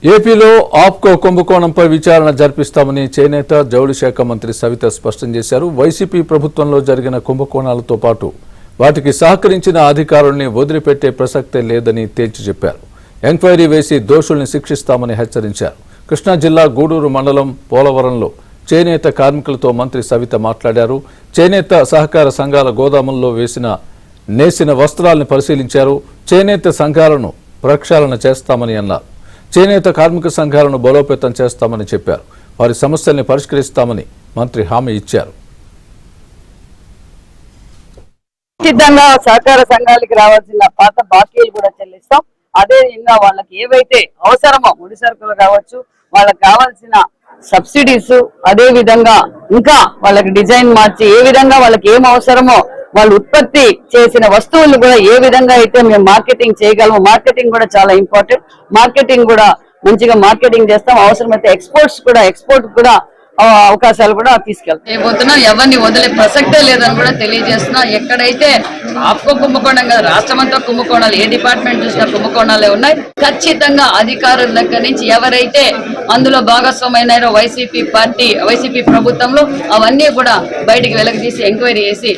ఏపీలో ఆప్కో కుంభకోణంపై విచారణ జరిపిస్తామని చేనేత జౌళి శాఖ మంత్రి సవిత స్పష్టం చేశారు. వైసీపీ ప్రభుత్వంలో జరిగిన కుంభకోణాలతో పాటు వాటికి సహకరించిన అధికారుల్ని వదిలిపెట్టే ప్రసక్తే లేదని తేల్చి చెప్పారు. ఎంక్వైరీ వేసి దోషుల్ని శిక్షిస్తామని హెచ్చరించారు. కృష్ణా జిల్లా గూడూరు మండలం పోలవరంలో చేనేత కార్మికులతో మంత్రి సవిత మాట్లాడారు. చేనేత సహకార సంఘాల గోదాముల్లో నేసిన వస్త్రాలను పరిశీలించారు. చేనేత సంఘాలను ప్రక్షాళన చేస్తామని అన్నారు. చేనేత కార్మిక సంఘాలను బలోపేతం చేస్తామని చెప్పారు. వారి సమస్యల్ని పరిష్కరిస్తామని మంత్రి హామీ ఇచ్చారు. ఖచ్చితంగా సహకార సంఘాలకి రావాల్సిన పాత బాకీలు కూడా చెల్లిస్తాం. అదే విధంగా వాళ్ళకి ఏవైతే అవసరమో ముడి సరుకులు కావచ్చు, వాళ్ళకి కావాల్సిన సబ్సిడీస్, అదే విధంగా ఇంకా వాళ్ళకి డిజైన్ మార్చి ఏ విధంగా వాళ్ళకి ఏం అవసరమో వాళ్ళు ఉత్పత్తి చేసిన వస్తువులు కూడా ఏ విధంగా అయితే మేము మార్కెటింగ్ చేయగలము. మార్కెటింగ్ కూడా చాలా ఇంపార్టెంట్. మార్కెటింగ్ కూడా మంచిగా మార్కెటింగ్ చేస్తాం. అవసరమైతే ఎక్స్పోర్ట్ కూడా అవకాశాలు కూడా తీసుకెళ్తాం. ఏమవుతున్నాం ఎవరిని వదిలే ప్రసక్తే లేదని కూడా తెలియజేస్తున్నా. ఎక్కడైతే ఆప్కో కుంభకోణం కదా, రాష్ట్రమంతా కుంభకోణాలు, ఏ డిపార్ట్మెంట్ చూసినా కుంభకోణాలే ఉన్నాయి. ఖచ్చితంగా అధికారుల దగ్గర నుంచి ఎవరైతే అందులో భాగస్వామైనారో వైసీపీ ప్రభుత్వంలో అవన్నీ కూడా బయటికి వెలగదీసి ఎంక్వైరీ చేసి